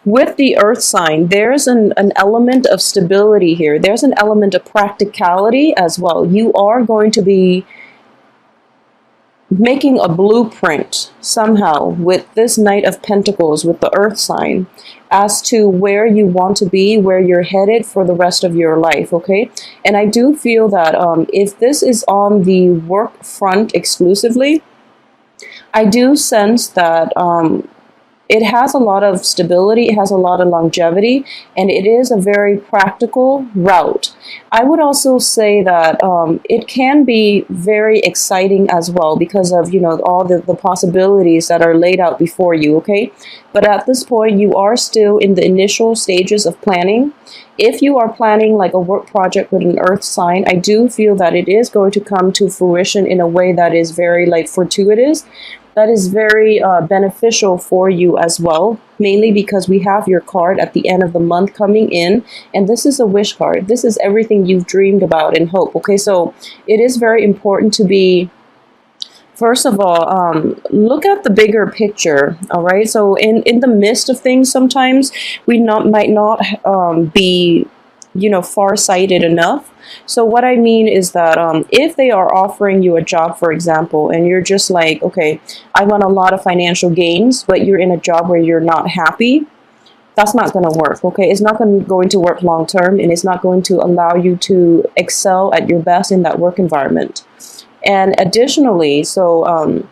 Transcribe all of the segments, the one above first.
with the earth sign, there's an element of stability here. There's an element of practicality as well. You are going to be making a blueprint somehow with this Knight of Pentacles, with the earth sign, as to where you want to be, where you're headed for the rest of your life, okay? And I do feel that if this is on the work front exclusively, I do sense that it has a lot of stability, it has a lot of longevity, and it is a very practical route. I would also say that it can be very exciting as well because of, you know, all the possibilities that are laid out before you, okay? But at this point, you are still in the initial stages of planning. If you are planning like a work project with an earth sign, I do feel that it is going to come to fruition in a way that is very like fortuitous, that is very beneficial for you as well, mainly because we have your card at the end of the month coming in, and this is a wish card. This is everything you've dreamed about and hope, okay? So it is very important to be, first of all, look at the bigger picture, all right? So in the midst of things, sometimes we might not be, you know, far-sighted enough. So what I mean is that if they are offering you a job, for example, and you're just like, okay, I want a lot of financial gains, but you're in a job where you're not happy, that's not going to work, okay? It's not going to work long term, and it's not going to allow you to excel at your best in that work environment. And additionally, so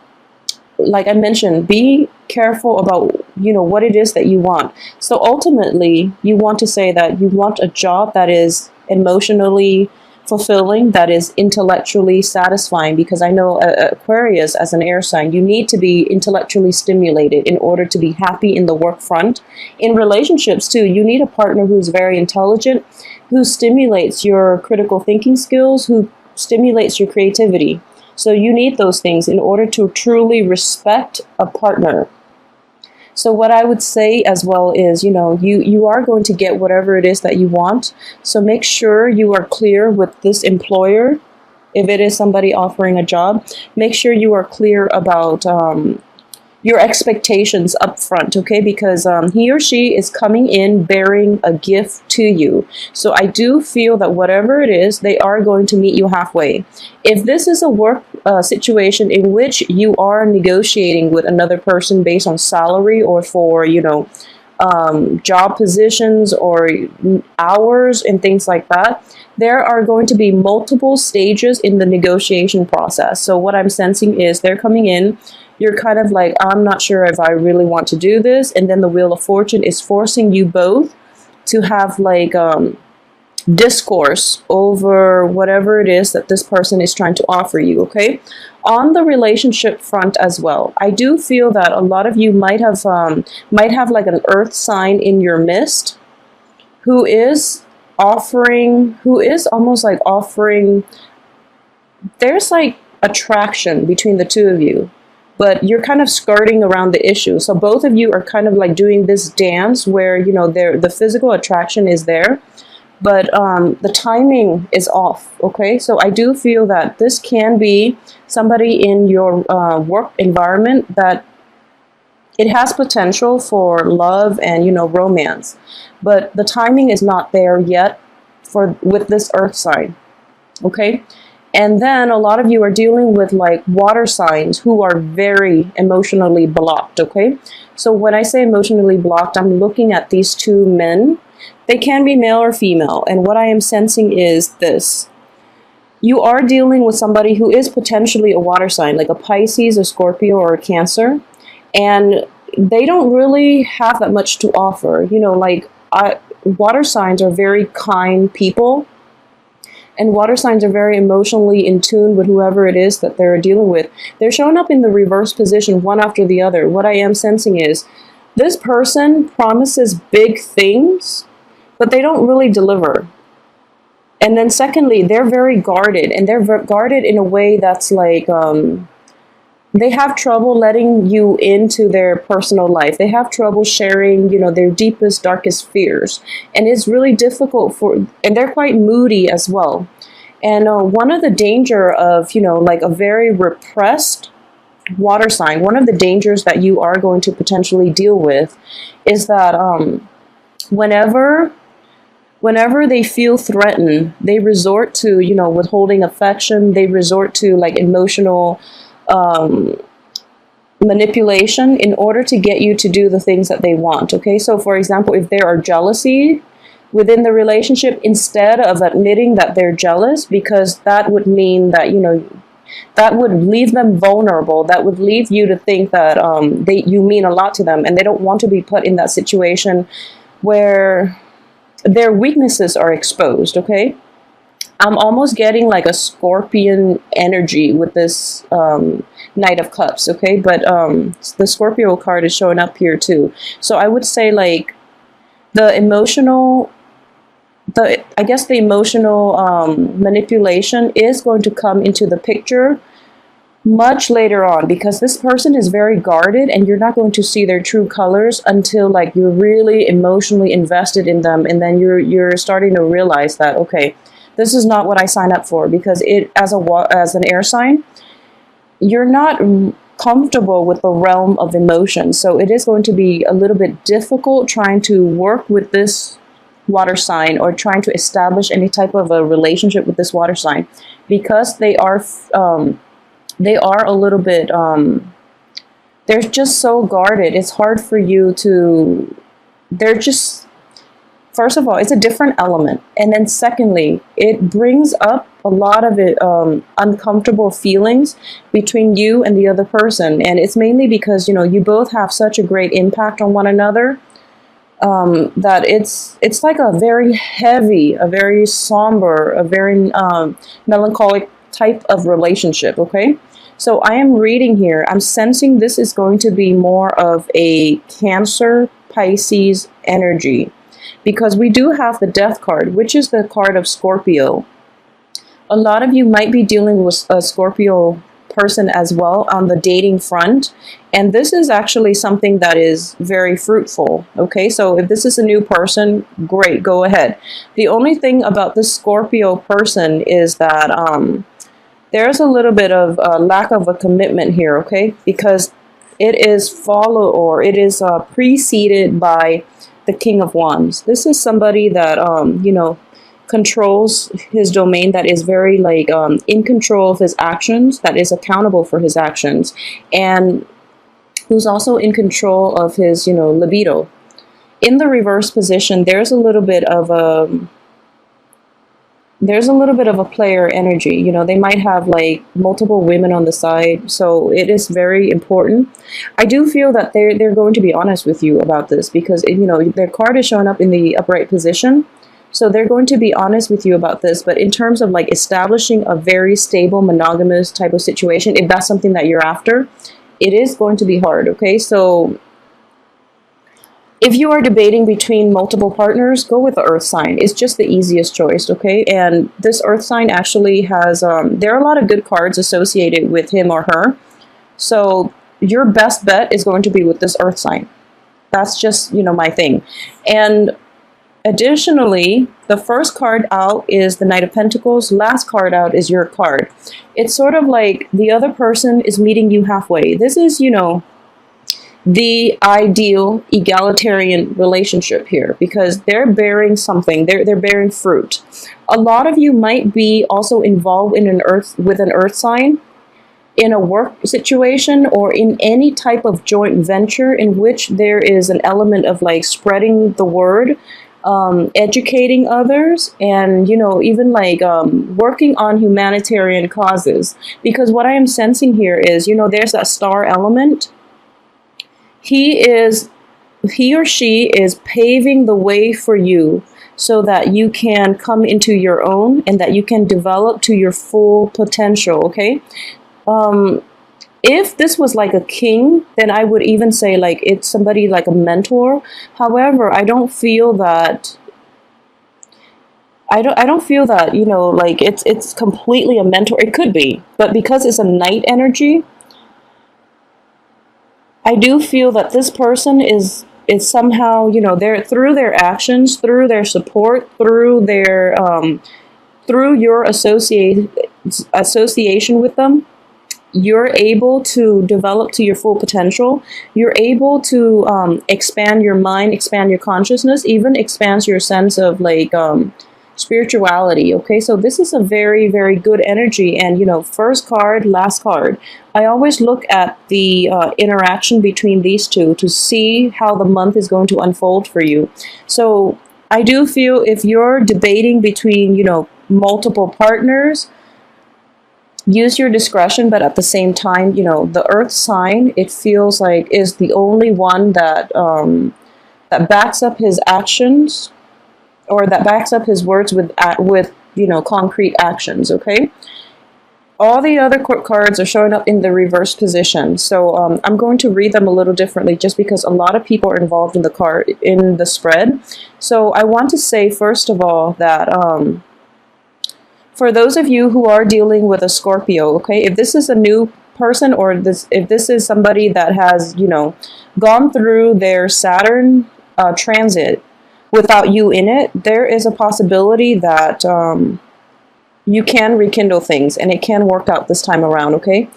like I mentioned, be careful about, you know, what it is that you want. So ultimately, you want to say that you want a job that is emotionally fulfilling, that is intellectually satisfying, because I know Aquarius, as an air sign, you need to be intellectually stimulated in order to be happy in the work front. In relationships too, you need a partner who's very intelligent, who stimulates your critical thinking skills, who stimulates your creativity. So you need those things in order to truly respect a partner. So what I would say as well is, you know, you are going to get whatever it is that you want. So make sure you are clear with this employer. If it is somebody offering a job, make sure you are clear about your expectations up front, okay? Because he or she is coming in bearing a gift to you. So I do feel that whatever it is, they are going to meet you halfway. If this is a work situation in which you are negotiating with another person based on salary or for, you know, job positions or hours and things like that, there are going to be multiple stages in the negotiation process. So what I'm sensing is they're coming in, you're kind of like, I'm not sure if I really want to do this. And then the Wheel of Fortune is forcing you both to have like discourse over whatever it is that this person is trying to offer you, okay? On the relationship front as well, I do feel that a lot of you might have like an earth sign in your midst who is almost like offering, there's like attraction between the two of you, but you're kind of skirting around the issue. So both of you are kind of like doing this dance where, you know, the physical attraction is there, but the timing is off, okay? So I do feel that this can be somebody in your work environment that it has potential for love and, you know, romance, but the timing is not there yet with this earth sign, okay? And then a lot of you are dealing with like water signs who are very emotionally blocked, okay? So when I say emotionally blocked, I'm looking at these two men. They can be male or female. And what I am sensing is this. You are dealing with somebody who is potentially a water sign, like a Pisces, a Scorpio, or a Cancer. And they don't really have that much to offer. You know, like water signs are very kind people. And water signs are very emotionally in tune with whoever it is that they're dealing with. They're showing up in the reverse position one after the other. What I am sensing is this person promises big things, but they don't really deliver. And then secondly, they're very guarded, and they're guarded in a way that's like, they have trouble letting you into their personal life. They have trouble sharing, you know, their deepest, darkest fears. And it's really difficult and they're quite moody as well. And one of the danger of, you know, like a very repressed water sign, one of the dangers that you are going to potentially deal with is that whenever they feel threatened, they resort to, you know, withholding affection. They resort to like emotional manipulation in order to get you to do the things that they want. Okay, so for example, if there are jealousy within the relationship, instead of admitting that they're jealous, because that would mean that, you know, that would leave them vulnerable. That would leave you to think that you mean a lot to them, and they don't want to be put in that situation where their weaknesses are exposed. Okay, I'm almost getting like a Scorpion energy with this Knight of Cups. Okay, but the Scorpio card is showing up here too. So I would say like the emotional, I guess the emotional manipulation is going to come into the picture much later on, because this person is very guarded and you're not going to see their true colors until like you're really emotionally invested in them, and then you're starting to realize that, okay, this is not what I signed up for, because it as an air sign, you're not comfortable with the realm of emotion. So it is going to be a little bit difficult trying to work with this water sign, or trying to establish any type of a relationship with this water sign, because they are a little bit they're just so guarded. It's hard for you to, they're just, first of all, it's a different element, and then secondly, it brings up a lot of uncomfortable feelings between you and the other person, and it's mainly because, you know, you both have such a great impact on one another, that it's like a very heavy, a very somber, a very melancholic type of relationship. Okay, so I am reading here, I'm sensing this is going to be more of a Cancer, Pisces energy, because we do have the Death card, which is the card of Scorpio. A lot of you might be dealing with a Scorpio person as well on the dating front, and this is actually something that is very fruitful. Okay, so if this is a new person, great, go ahead. The only thing about this Scorpio person is that there's a little bit of lack of a commitment here. Okay, because it is preceded by the King of Wands. This is somebody that you know, controls his domain, that is very like in control of his actions, that is accountable for his actions, and who's also in control of his, you know, libido. In the reverse position, there's a little bit of a player energy. You know, they might have like multiple women on the side, so it is very important. I do feel that they're going to be honest with you about this, because, you know, their card is showing up in the upright position. So they're going to be honest with you about this, but in terms of like establishing a very stable monogamous type of situation, if that's something that you're after, it is going to be hard. Okay, so if you are debating between multiple partners, go with the Earth sign. It's just the easiest choice. Okay, and this Earth sign actually has there are a lot of good cards associated with him or her, so your best bet is going to be with this Earth sign. That's just, you know, my thing. And additionally, the first card out is the Knight of Pentacles. Last card out is your card. It's sort of like the other person is meeting you halfway. This is, you know, the ideal egalitarian relationship here, because they're bearing something. They're bearing fruit. A lot of you might be also involved in an earth sign in a work situation, or in any type of joint venture in which there is an element of like spreading the word, educating others, and, you know, even like working on humanitarian causes. Because what I am sensing here is, you know, there's that star element. He or she is paving the way for you so that you can come into your own and that you can develop to your full potential. Okay, if this was like a king, then I would even say like it's somebody like a mentor. However, I don't feel that. I don't feel that, you know, like it's completely a mentor. It could be, but because it's a Knight energy, I do feel that this person is somehow, you know, they're through their actions, through their support, through their through your association with them, you're able to develop to your full potential. You're able to expand your mind, expand your consciousness, even expands your sense of like spirituality. Okay, so this is a very, very good energy. And you know, first card, last card, I always look at the interaction between these two to see how the month is going to unfold for you. So I do feel if you're debating between, you know, multiple partners, use your discretion, but at the same time, you know, the earth sign, it feels like, is the only one that that backs up his actions, or that backs up his words with you know, concrete actions. Okay, all the other court cards are showing up in the reverse position, so I'm going to read them a little differently just because a lot of people are involved in the spread. So I want to say first of all that for those of you who are dealing with a Scorpio, okay, if this is a new person, or if this is somebody that has, you know, gone through their Saturn transit without you in it, there is a possibility that you can rekindle things, and it can work out this time around. Okay,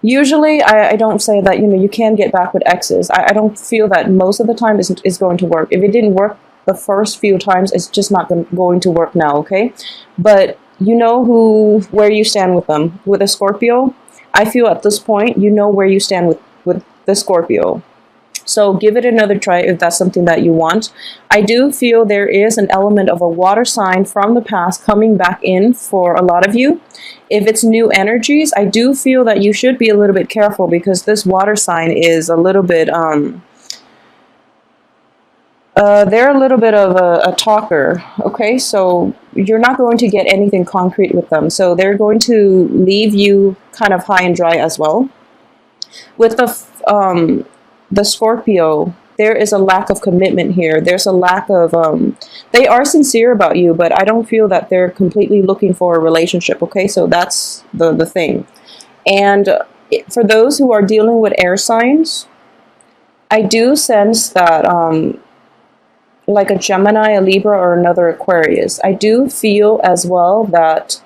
usually I don't say that, you know, you can get back with exes. I don't feel that most of the time is going to work. If it didn't work the first few times, it's just not going to work now. Okay, but you know where you stand with them. With a Scorpio, I feel at this point, you know where you stand with the Scorpio. So give it another try if that's something that you want. I do feel there is an element of a water sign from the past coming back in for a lot of you. If it's new energies, I do feel that you should be a little bit careful, because this water sign is a little bit they're a little bit of a talker. Okay, so you're not going to get anything concrete with them. So they're going to leave you kind of high and dry as well. With the Scorpio, there is a lack of commitment here. There's a lack of, they are sincere about you, but I don't feel that they're completely looking for a relationship. Okay, so that's the thing. And for those who are dealing with air signs, I do sense that, like a Gemini, a Libra, or another Aquarius, I do feel as well that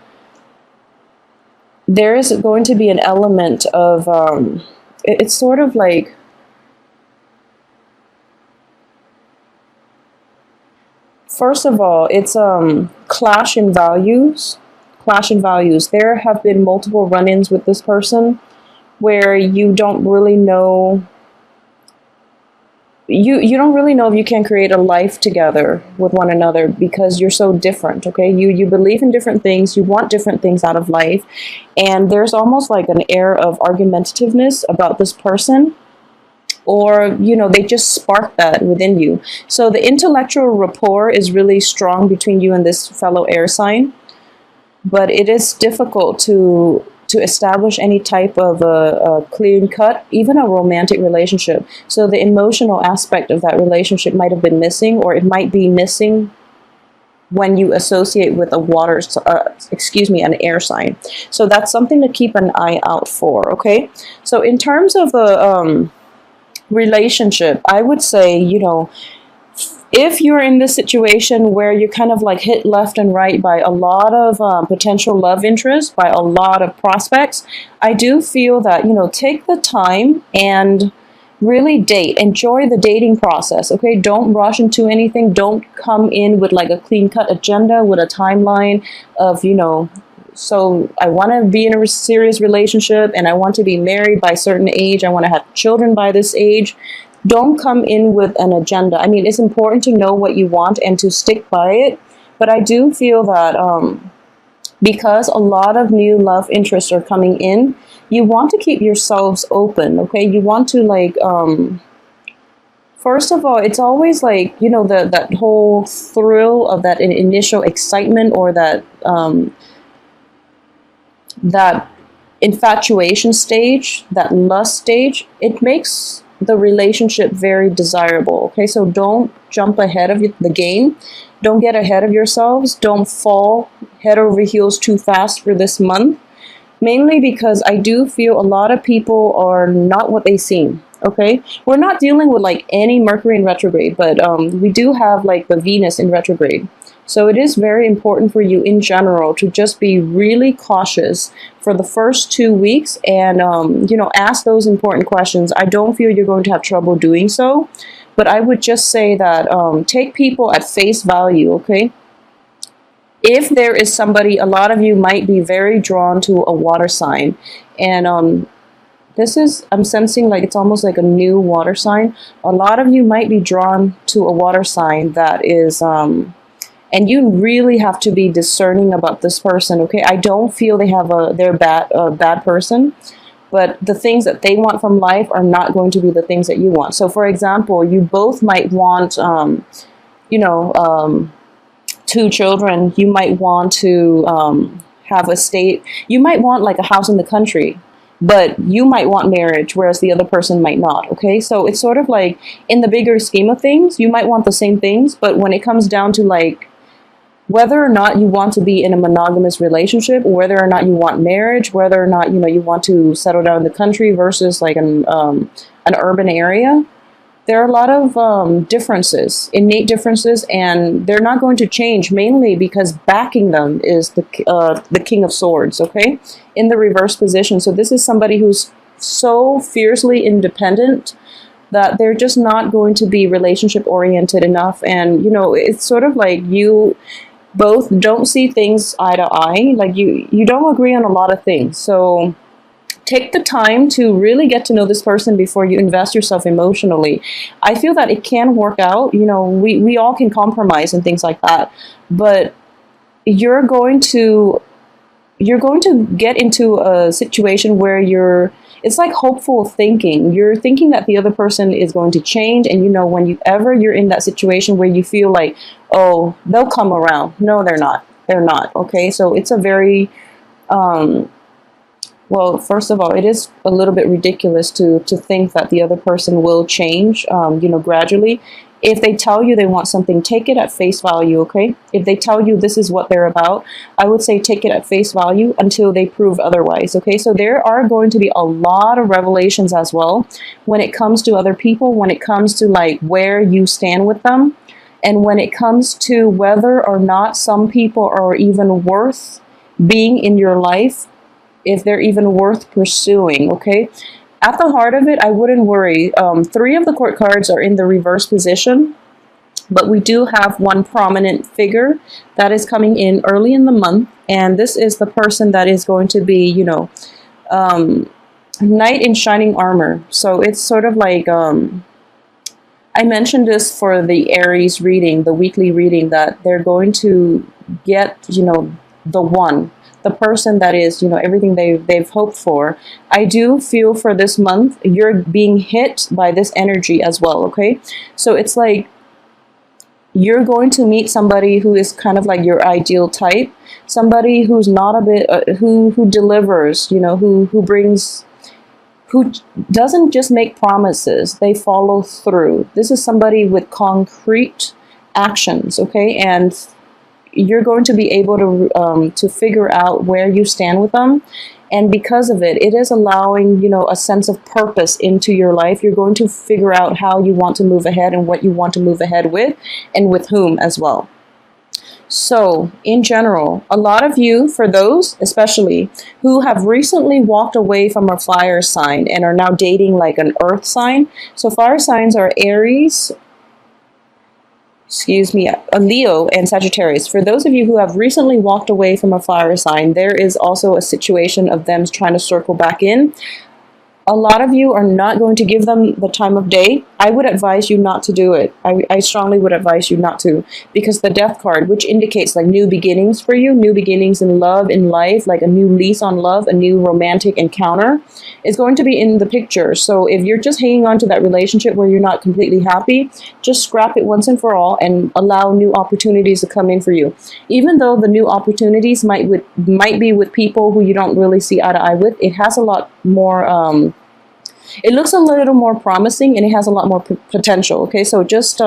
there is going to be an element of, it's sort of like, first of all, it's clash in values. Clash in values. There have been multiple run-ins with this person where you don't really know, you don't really know if you can create a life together with one another, because you're so different. Okay, you believe in different things, you want different things out of life, and there's almost like an air of argumentativeness about this person, or you know, they just spark that within you. So the intellectual rapport is really strong between you and this fellow air sign, but it is difficult to establish any type of a clean cut, even a romantic relationship. So the emotional aspect of that relationship might have been missing, or it might be missing when you associate with a an air sign. So that's something to keep an eye out for. Okay, so in terms of the relationship, I would say, you know, if you're in this situation where you're kind of like hit left and right by a lot of potential love interest, by a lot of prospects, I do feel that, you know, take the time and really date. Enjoy the dating process. Okay, don't rush into anything. Don't come in with like a clean-cut agenda with a timeline of, you know, so I want to be in a serious relationship and I want to be married by a certain age. I want to have children by this age. Don't come in with an agenda. I mean, it's important to know what you want and to stick by it. But I do feel that because a lot of new love interests are coming in, you want to keep yourselves open. Okay, you want to like, first of all, it's always like, you know, that whole thrill of that initial excitement, or that that infatuation stage, that lust stage. It makes the relationship very desirable. Okay, so don't jump ahead of the game. Don't get ahead of yourselves. Don't fall head over heels too fast for this month. Mainly because I do feel a lot of people are not what they seem. Okay, we're not dealing with like any Mercury in retrograde, but we do have like the Venus in retrograde. So it is very important for you in general to just be really cautious for the first 2 weeks and, you know, ask those important questions. I don't feel you're going to have trouble doing so, but I would just say that take people at face value, okay? If there is somebody, a lot of you might be very drawn to a water sign, and this is, I'm sensing like it's almost like a new water sign. A lot of you might be drawn to a water sign that is, and you really have to be discerning about this person, okay? I don't feel they have they're a bad person, but the things that they want from life are not going to be the things that you want. So for example, you both might want, you know, 2 children. You might want to have a state. You might want like a house in the country, but you might want marriage, whereas the other person might not, okay? So it's sort of like, in the bigger scheme of things, you might want the same things, but when it comes down to like whether or not you want to be in a monogamous relationship, whether or not you want marriage, whether or not, you know, you want to settle down in the country versus like an urban area, there are a lot of differences, innate differences, and they're not going to change, mainly because backing them is the King of Swords, okay, in the reverse position. So this is somebody who's so fiercely independent that they're just not going to be relationship oriented enough. And, you know, it's sort of like you both don't see things eye to eye. Like you don't agree on a lot of things. So take the time to really get to know this person before you invest yourself emotionally. I feel that it can work out. You know, we all can compromise and things like that, but you're going to get into a situation where it's like hopeful thinking. You're thinking that the other person is going to change, and you know, when you're in that situation where you feel like, oh, they'll come around. No, they're not. They're not. Okay, so it's a very well, first of all, it is a little bit ridiculous to think that the other person will change, you know, gradually. If they tell you they want something, take it at face value, okay? If they tell you this is what they're about, I would say take it at face value until they prove otherwise, okay? So there are going to be a lot of revelations as well when it comes to other people, when it comes to like where you stand with them, and when it comes to whether or not some people are even worth being in your life, if they're even worth pursuing, okay? At the heart of it, I wouldn't worry. 3 of the court cards are in the reverse position, but we do have one prominent figure that is coming in early in the month, and this is the person that is going to be, you know, knight in shining armor. So it's sort of like, I mentioned this for the Aries reading, the weekly reading, that they're going to get, you know, the person that is, you know, everything they've hoped for. I do feel for this month, you're being hit by this energy as well, okay? So it's like, you're going to meet somebody who is kind of like your ideal type, somebody who's not a bit, who delivers, you know, who doesn't just make promises, they follow through. This is somebody with concrete actions, okay? And you're going to be able to figure out where you stand with them, and because of it, it is allowing, you know, a sense of purpose into your life. You're going to figure out how you want to move ahead and what you want to move ahead with, and with whom as well. So in general, a lot of you, for those especially who have recently walked away from a fire sign and are now dating like an earth sign. So fire signs are Aries, a Leo, and Sagittarius. For those of you who have recently walked away from a fire sign, there is also a situation of them trying to circle back in. A lot of you are not going to give them the time of day. I would advise you not to do it. I strongly would advise you not to, because the Death card, which indicates like new beginnings for you, new beginnings in love, in life, like a new lease on love, a new romantic encounter, is going to be in the picture. So if you're just hanging on to that relationship where you're not completely happy, just scrap it once and for all and allow new opportunities to come in for you. Even though the new opportunities might be with people who you don't really see eye to eye with, it has a lot more, it looks a little more promising, and it has a lot more potential, okay? So just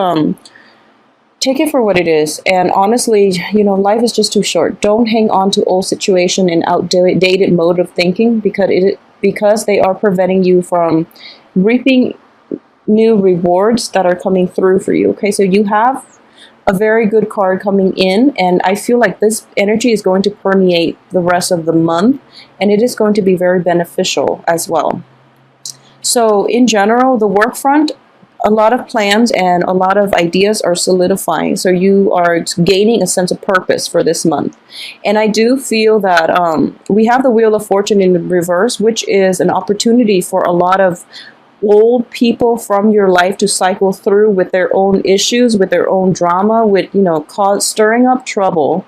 take it for what it is. And honestly, you know, life is just too short. Don't hang on to old situation and outdated mode of thinking, because they are preventing you from reaping new rewards that are coming through for you, okay? So you have a very good card coming in, and I feel like this energy is going to permeate the rest of the month, and it is going to be very beneficial as well. So in general, the work front, a lot of plans and a lot of ideas are solidifying. So you are gaining a sense of purpose for this month. And I do feel that we have the Wheel of Fortune in reverse, which is an opportunity for a lot of old people from your life to cycle through with their own issues, with their own drama, with, you know, stirring up trouble.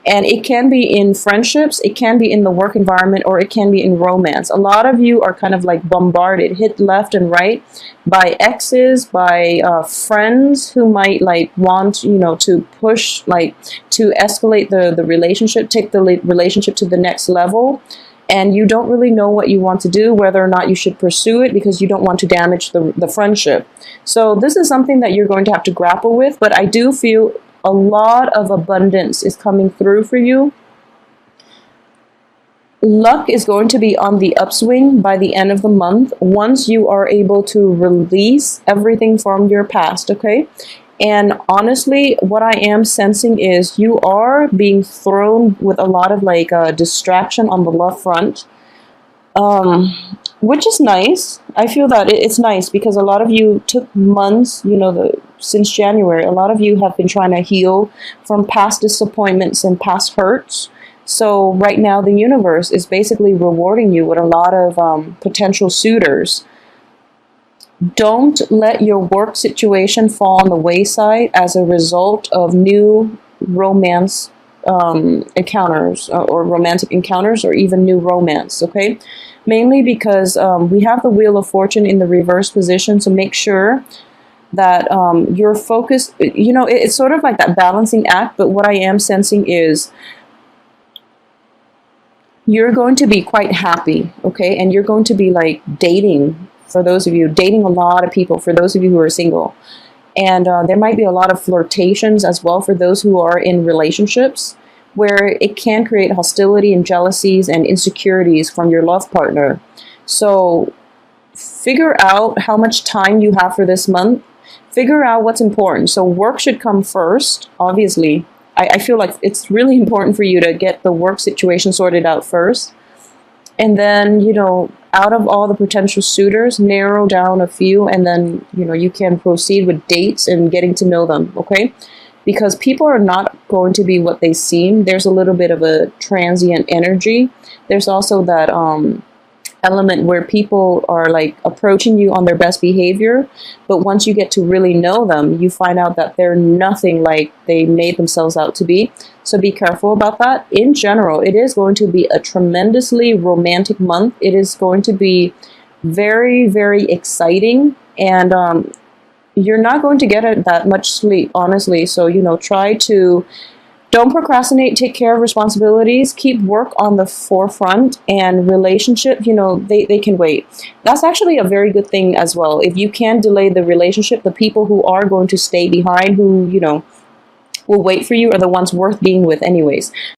And it can be in friendships, it can be in the work environment, or it can be in romance. A lot of you are kind of like bombarded, hit left and right by exes, by friends who might like want, you know, to push, like to escalate the relationship, take the relationship to the next level. And you don't really know what you want to do, whether or not you should pursue it, because you don't want to damage the friendship. So this is something that you're going to have to grapple with, but I do feel a lot of abundance is coming through for you. Luck is going to be on the upswing by the end of the month once you are able to release everything from your past, okay? And honestly, what I am sensing is you are being thrown with a lot of like distraction on the love front, which is nice. I feel that it's nice because a lot of you took months, you know, since January, a lot of you have been trying to heal from past disappointments and past hurts. So right now the universe is basically rewarding you with a lot of potential suitors. Don't let your work situation fall on the wayside as a result of new romance encounters or romantic encounters, or even new romance, okay? Mainly because we have the Wheel of Fortune in the reverse position, so make sure that you're focused. You know, it's sort of like that balancing act, but what I am sensing is you're going to be quite happy, okay? And you're going to be like dating, for those of you, dating a lot of people, for those of you who are single. And there might be a lot of flirtations as well for those who are in relationships, where it can create hostility and jealousies and insecurities from your love partner. So figure out how much time you have for this month. Figure out what's important. So work should come first, obviously. I feel like it's really important for you to get the work situation sorted out first. And then, you know, out of all the potential suitors, narrow down a few, and then, you know, you can proceed with dates and getting to know them, okay? Because people are not going to be what they seem. There's a little bit of a transient energy. There's also that element where people are like approaching you on their best behavior, but once you get to really know them, you find out that they're nothing like they made themselves out to be. So be careful about that. In general, it is going to be a tremendously romantic month. It is going to be very, very exciting, and you're not going to get that much sleep, honestly. So, you know, don't procrastinate, take care of responsibilities, keep work on the forefront, and relationship, you know, they can wait. That's actually a very good thing as well. If you can delay the relationship, the people who are going to stay behind, who, you know, will wait for you, are the ones worth being with anyways.